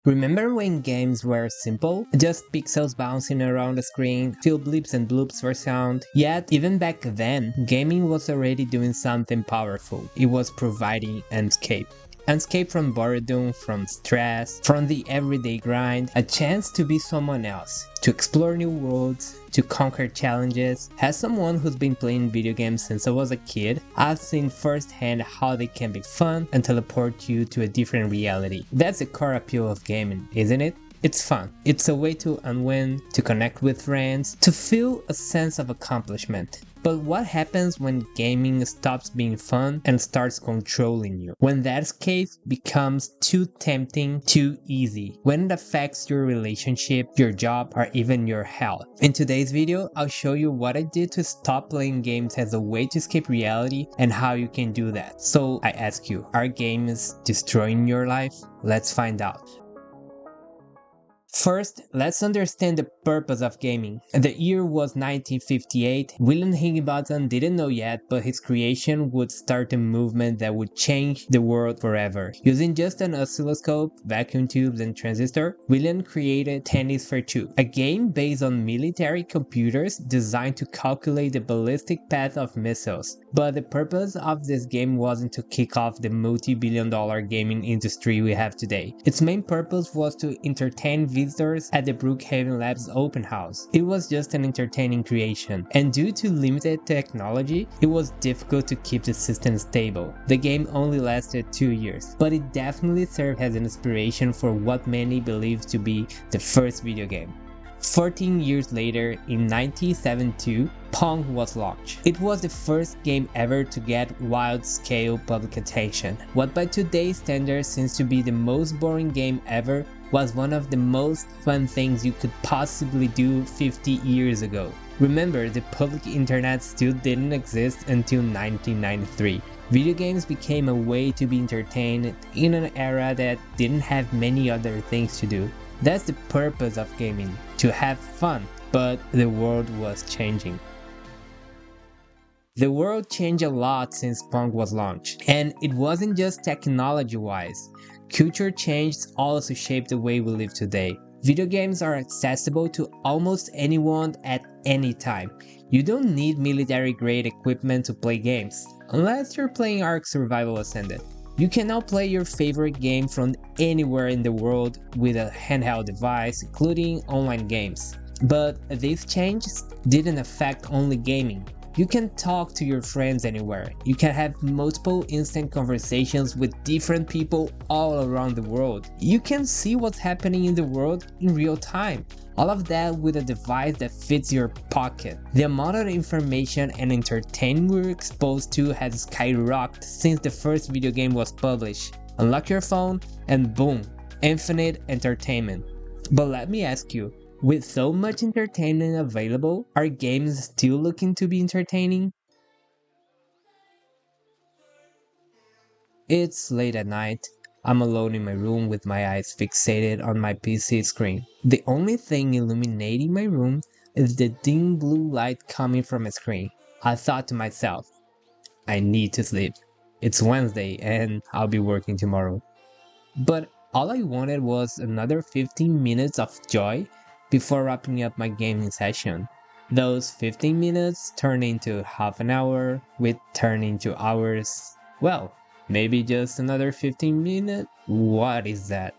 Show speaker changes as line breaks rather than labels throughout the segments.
Remember when games were simple? Just pixels bouncing around the screen, few blips and bloops for sound. Yet, even back then, gaming was already doing something powerful. It was providing an escape. An escape from boredom, from stress, from the everyday grind, a chance to be someone else, to explore new worlds, to conquer challenges. As someone who's been playing video games since I was a kid, I've seen firsthand how they can be fun and teleport you to a different reality. That's the core appeal of gaming, isn't it? It's fun. It's a way to unwind, to connect with friends, to feel a sense of accomplishment. But what happens when gaming stops being fun and starts controlling you? When that escape becomes too tempting, too easy. When it affects your relationship, your job, or even your health. In today's video, I'll show you what I did to stop playing games as a way to escape reality and how you can do that. So I ask you, are games destroying your life? Let's find out. First, let's understand the purpose of gaming. The year was 1958. William Higginbotham didn't know yet, but his creation would start a movement that would change the world forever. Using just an oscilloscope, vacuum tubes, and transistor, William created Tennis for Two, a game based on military computers designed to calculate the ballistic path of missiles. But the purpose of this game wasn't to kick off the multi-billion-dollar gaming industry we have today. Its main purpose was to entertain visitors at the Brookhaven Labs open house. It was just an entertaining creation, and due to limited technology, it was difficult to keep the system stable. The game only lasted 2 years, but it definitely served as an inspiration for what many believe to be the first video game. 14 years later, in 1972, Pong was launched. It was the first game ever to get wide-scale public attention. What by today's standards seems to be the most boring game ever was one of the most fun things you could possibly do 50 years ago. Remember, the public internet still didn't exist until 1993. Video games became a way to be entertained in an era that didn't have many other things to do. That's the purpose of gaming, to have fun, but the world was changing. The world changed a lot since Pong was launched, and it wasn't just technology-wise. Culture changed also shaped the way we live today. Video games are accessible to almost anyone at any time. You don't need military-grade equipment to play games, unless you're playing Ark Survival Ascended. You can now play your favorite game from anywhere in the world with a handheld device, including online games. But these changes didn't affect only gaming. You can talk to your friends anywhere. You can have multiple instant conversations with different people all around the world. You can see what's happening in the world in real time. All of that with a device that fits your pocket. The amount of information and entertainment we're exposed to has skyrocketed since the first video game was published. Unlock your phone and boom, infinite entertainment. But let me ask you, with so much entertainment available, are games still looking to be entertaining? It's late at night. I'm alone in my room with my eyes fixated on my PC screen. The only thing illuminating my room is the dim blue light coming from a screen. I thought to myself, I need to sleep. It's Wednesday and I'll be working tomorrow. But all I wanted was another 15 minutes of joy before wrapping up my gaming session. Those 15 minutes turned into half an hour, which turned into hours. Well, maybe just another 15 minutes? What is that?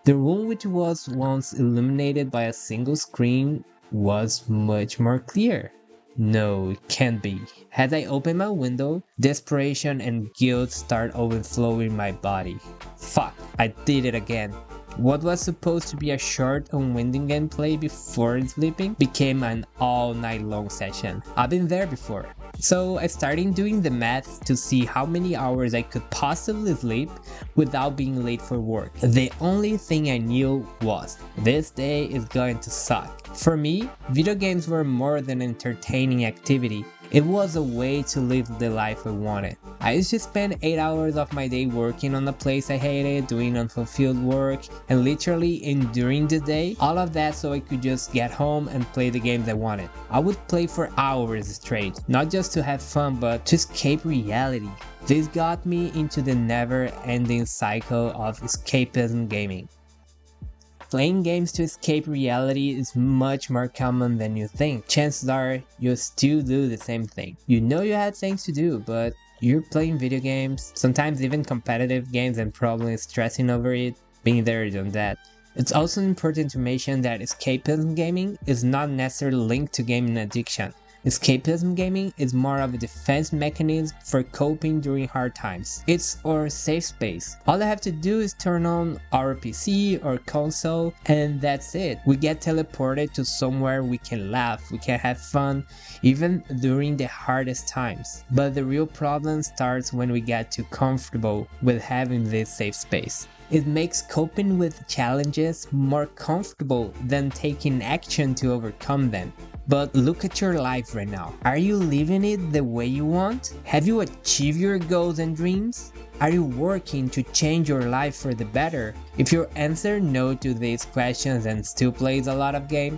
The room, which was once illuminated by a single screen, was much more clear. No, it can't be. As I opened my window, desperation and guilt start overflowing my body. Fuck, I did it again. What was supposed to be a short, unwinding gameplay before sleeping became an all-night long session. I've been there before. So I started doing the math to see how many hours I could possibly sleep without being late for work. The only thing I knew was, this day is going to suck. For me, video games were more than an entertaining activity. It was a way to live the life I wanted. I used to spend 8 hours of my day working on a place I hated, doing unfulfilled work, and literally enduring the day. All of that so I could just get home and play the games I wanted. I would play for hours straight, not just to have fun, but to escape reality. This got me into the never-ending cycle of escapism gaming. Playing games to escape reality is much more common than you think. Chances are you still do the same thing. You know you had things to do, but you're playing video games, sometimes even competitive games, and probably stressing over it. Been there, done that. It's also important to mention that escapism gaming is not necessarily linked to gaming addiction. Escapism gaming is more of a defense mechanism for coping during hard times. It's our safe space. All I have to do is turn on our PC or console and that's it. We get teleported to somewhere we can laugh, we can have fun, even during the hardest times. But the real problem starts when we get too comfortable with having this safe space. It makes coping with challenges more comfortable than taking action to overcome them. But look at your life right now. Are you living it the way you want? Have you achieved your goals and dreams? Are you working to change your life for the better? If your answer no to these questions and still plays a lot of game,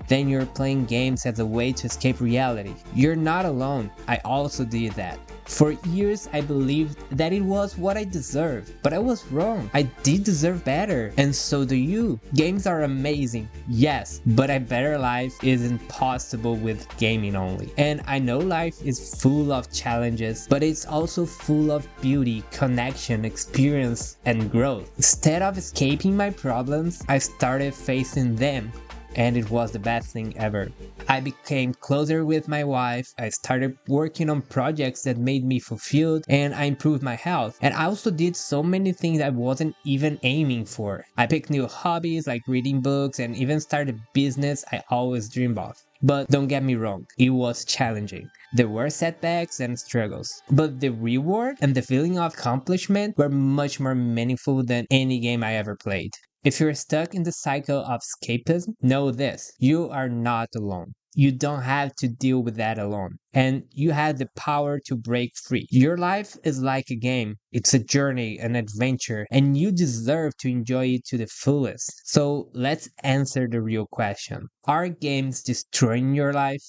then you're playing games as a way to escape reality. You're not alone. I also did that. For years, I believed that it was what I deserved, but I was wrong. I did deserve better, and so do you. Games are amazing, yes, but a better life isn't possible with gaming only. And I know life is full of challenges, but it's also full of beauty, connection, experience, and growth. Instead of escaping my problems, I started facing them. And it was the best thing ever. I became closer with my wife, I started working on projects that made me fulfilled, and I improved my health. And I also did so many things I wasn't even aiming for. I picked new hobbies like reading books and even started a business I always dreamed of. But don't get me wrong, it was challenging. There were setbacks and struggles, but the reward and the feeling of accomplishment were much more meaningful than any game I ever played. If you're stuck in the cycle of escapism, know this, you are not alone. You don't have to deal with that alone, and you have the power to break free. Your life is like a game. It's a journey, an adventure, and you deserve to enjoy it to the fullest. So let's answer the real question. Are games destroying your life?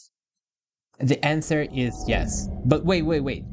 The answer is yes. But wait.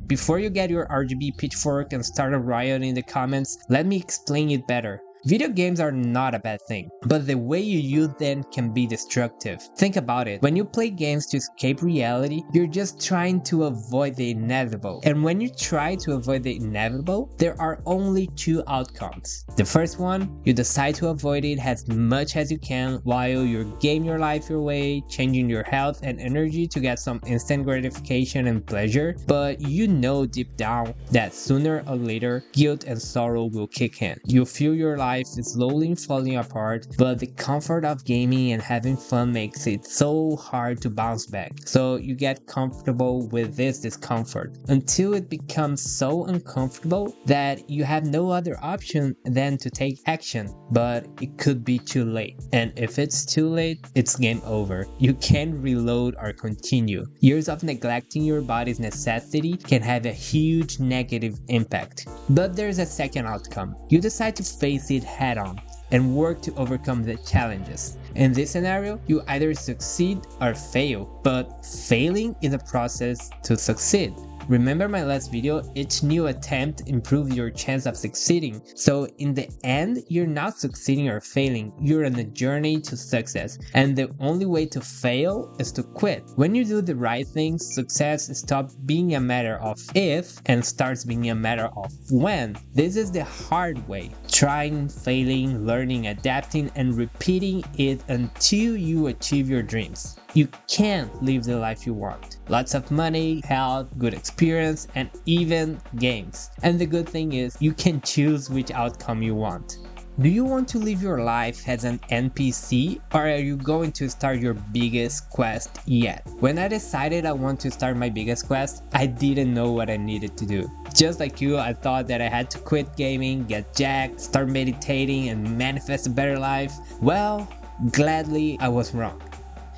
Before you get your RGB pitchfork and start a riot in the comments, let me explain it better. Video games are not a bad thing, but the way you use them can be destructive. Think about it. When you play games to escape reality, you're just trying to avoid the inevitable. And when you try to avoid the inevitable, there are only two outcomes. The first one, you decide to avoid it as much as you can while you game your life your way, changing your health and energy to get some instant gratification and pleasure. But you know deep down that sooner or later, guilt and sorrow will kick in. You feel your life is slowly falling apart, but the comfort of gaming and having fun makes it so hard to bounce back. So you get comfortable with this discomfort until it becomes so uncomfortable that you have no other option than to take action. But it could be too late. And if it's too late, it's game over. You can't reload or continue. Years of neglecting your body's necessity can have a huge negative impact. But there's a second outcome. You decide to face it head on and work to overcome the challenges. In this scenario, you either succeed or fail, but failing is a process to succeed. Remember my last video, each new attempt improves your chance of succeeding. So in the end, you're not succeeding or failing, you're on a journey to success. And the only way to fail is to quit. When you do the right things, success stops being a matter of if and starts being a matter of when. This is the hard way. Trying, failing, learning, adapting, and repeating it until you achieve your dreams. You can't live the life you want. Lots of money, health, good experience, and even games. And the good thing is, you can choose which outcome you want. Do you want to live your life as an NPC, or are you going to start your biggest quest yet? When I decided I want to start my biggest quest, I didn't know what I needed to do. Just like you, I thought that I had to quit gaming, get jacked, start meditating, and manifest a better life. Well, gladly I was wrong.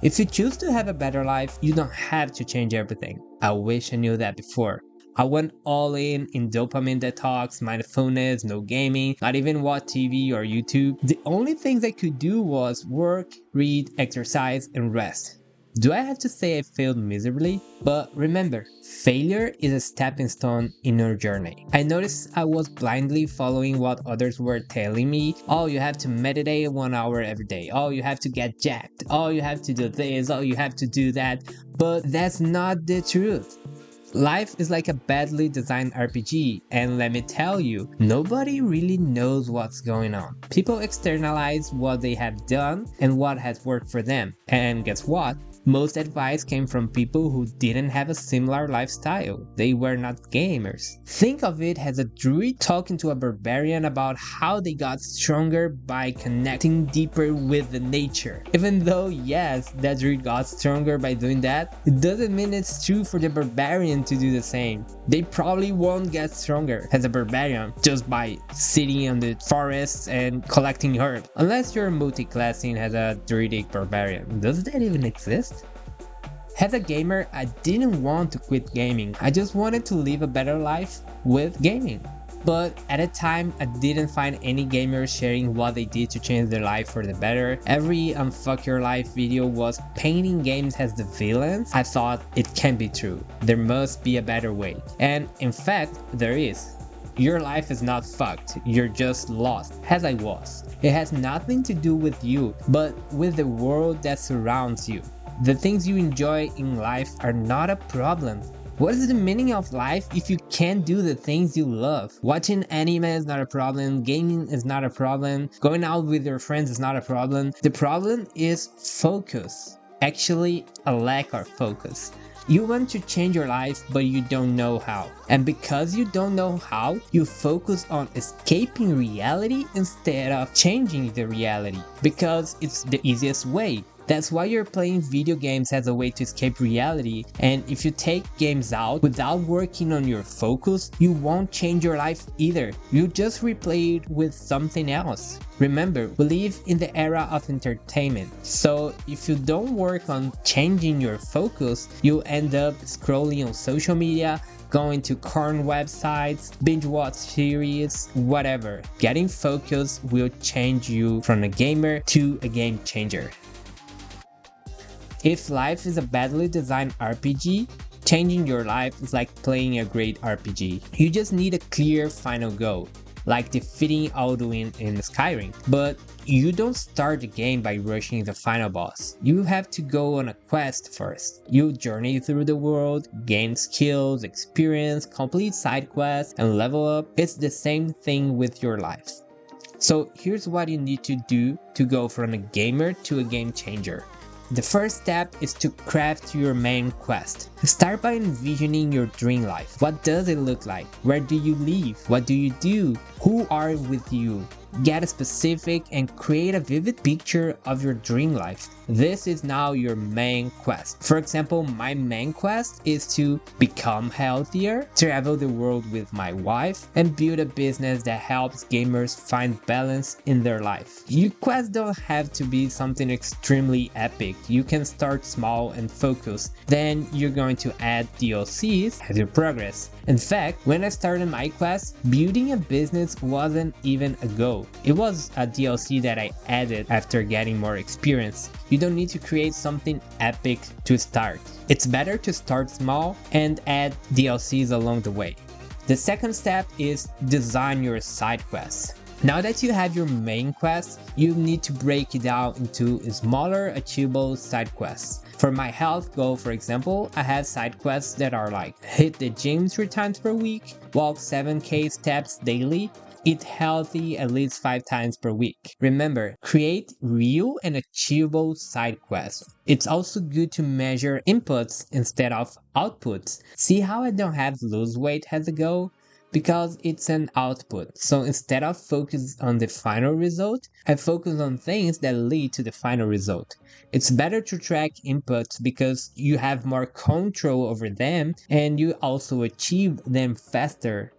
If you choose to have a better life, you don't have to change everything. I wish I knew that before. I went all in dopamine detox, mindfulness, no gaming, not even watch TV or YouTube. The only things I could do was work, read, exercise, and rest. Do I have to say I failed miserably? But remember, failure is a stepping stone in your journey. I noticed I was blindly following what others were telling me. Oh, you have to meditate 1 hour every day. Oh, you have to get jacked. Oh, you have to do this. Oh, you have to do that. But that's not the truth. Life is like a badly designed RPG, and let me tell you, nobody really knows what's going on. People externalize what they have done and what has worked for them. And guess what? Most advice came from people who didn't have a similar lifestyle. They were not gamers. Think of it as a druid talking to a barbarian about how they got stronger by connecting deeper with the nature. Even though, yes, that druid got stronger by doing that, it doesn't mean it's true for the barbarian to do the same. They probably won't get stronger as a barbarian just by sitting in the forests and collecting herbs. Unless you're multi-classing as a druidic barbarian. Does that even exist? As a gamer, I didn't want to quit gaming. I just wanted to live a better life with gaming. But at a time, I didn't find any gamers sharing what they did to change their life for the better. Every Unfuck Your Life video was painting games as the villains. I thought it can't be true. There must be a better way. And in fact, there is. Your life is not fucked, you're just lost, as I was. It has nothing to do with you, but with the world that surrounds you. The things you enjoy in life are not a problem. What is the meaning of life if you can't do the things you love? Watching anime is not a problem, gaming is not a problem, going out with your friends is not a problem. The problem is focus. Actually, a lack of focus. You want to change your life, but you don't know how. And because you don't know how, you focus on escaping reality instead of changing the reality. Because it's the easiest way. That's why you're playing video games as a way to escape reality, and if you take games out without working on your focus, you won't change your life either. You just replay it with something else. Remember, we live in the era of entertainment, so if you don't work on changing your focus, you'll end up scrolling on social media, going to corn websites, binge watch series, whatever. Getting focused will change you from a gamer to a game changer. If life is a badly designed RPG, changing your life is like playing a great RPG. You just need a clear final goal, like defeating Alduin in Skyrim. But you don't start the game by rushing the final boss. You have to go on a quest first. You journey through the world, gain skills, experience, complete side quests, and level up. It's the same thing with your life. So here's what you need to do to go from a gamer to a game changer. The first step is to craft your main quest. Start by envisioning your dream life. What does it look like? Where do you live? What do you do? Who are with you? Get specific and create a vivid picture of your dream life. This is now your main quest. For example, my main quest is to become healthier, travel the world with my wife, and build a business that helps gamers find balance in their life. Your quests don't have to be something extremely epic. You can start small and focus. Then you're going to add DLCs as you progress. In fact, when I started my quest, building a business wasn't even a goal. It was a DLC that I added after getting more experience. You don't need to create something epic to start. It's better to start small and add DLCs along the way. The second step is design your side quests. Now that you have your main quest, you need to break it down into smaller achievable side quests. For my health goal, for example, I have side quests that are like hit the gym 3 times per week, walk 7k steps daily, eat healthy at least 5 times per week. Remember, create real and achievable side quests. It's also good to measure inputs instead of outputs. See how I don't have lose weight as a goal? Because it's an output. So instead of focus on the final result, I focus on things that lead to the final result. It's better to track inputs because you have more control over them and you also achieve them faster.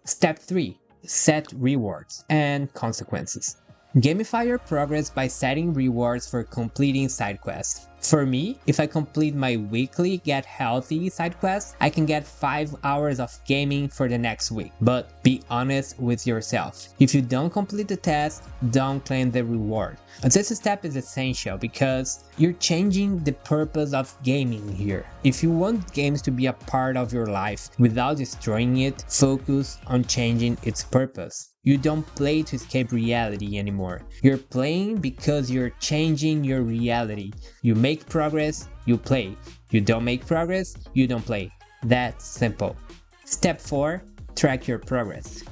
Step 3. Set rewards and consequences. Gamify your progress by setting rewards for completing side quests. For me, if I complete my weekly Get Healthy side quest, I can get 5 hours of gaming for the next week. But be honest with yourself. If you don't complete the task, don't claim the reward. This step is essential because you're changing the purpose of gaming here. If you want games to be a part of your life without destroying it, focus on changing its purpose. You don't play to escape reality anymore. You're playing because you're changing your reality. You make progress, you play. You don't make progress, you don't play. That's simple. Step 4. Track your progress.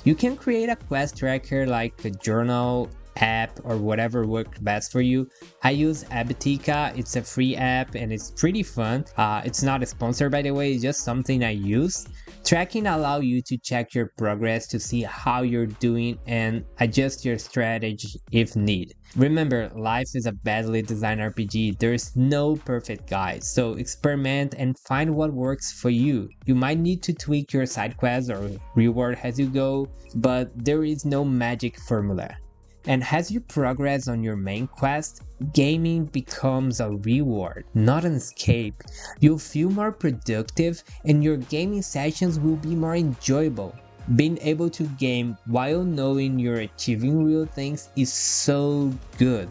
You can create a quest tracker like a journal, app, or whatever works best for you. I use Abitica. It's a free app and it's pretty fun. It's not a sponsor, by the way, it's just something I use. Tracking allows you to check your progress to see how you're doing and adjust your strategy if need. Remember, life is a badly designed RPG. There's no perfect guide, so experiment and find what works for you. You might need to tweak your side quests or reward as you go, but there is no magic formula. And as you progress on your main quest, gaming becomes a reward, not an escape. You'll feel more productive and your gaming sessions will be more enjoyable. Being able to game while knowing you're achieving real things is so good.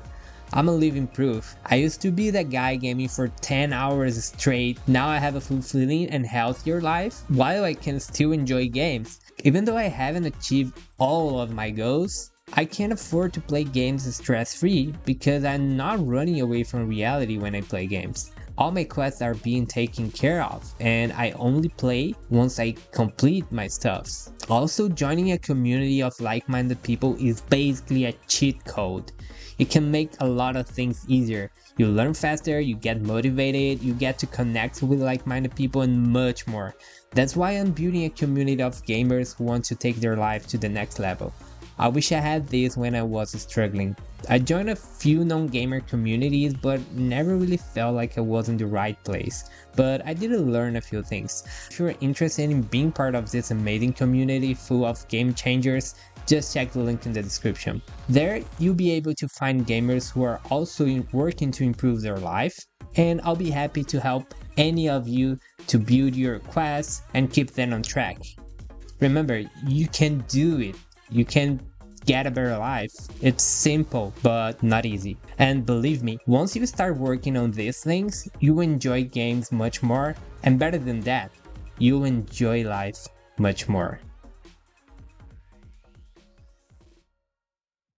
I'm a living proof. I used to be that guy gaming for 10 hours straight. Now I have a fulfilling and healthier life while I can still enjoy games. Even though I haven't achieved all of my goals, I can't afford to play games stress-free because I'm not running away from reality when I play games. All my quests are being taken care of and I only play once I complete my stuffs. Also, joining a community of like-minded people is basically a cheat code. It can make a lot of things easier. You learn faster, you get motivated, you get to connect with like-minded people and much more. That's why I'm building a community of gamers who want to take their life to the next level. I wish I had this when I was struggling. I joined a few non-gamer communities but never really felt like I was in the right place. But I did learn a few things. If you're interested in being part of this amazing community full of game changers, just check the link in the description. There, you'll be able to find gamers who are also working to improve their life, and I'll be happy to help any of you to build your quests and keep them on track. Remember, you can do it. You can get a better life. It's simple, but not easy. And believe me, once you start working on these things, you enjoy games much more, and better than that, you'll enjoy life much more.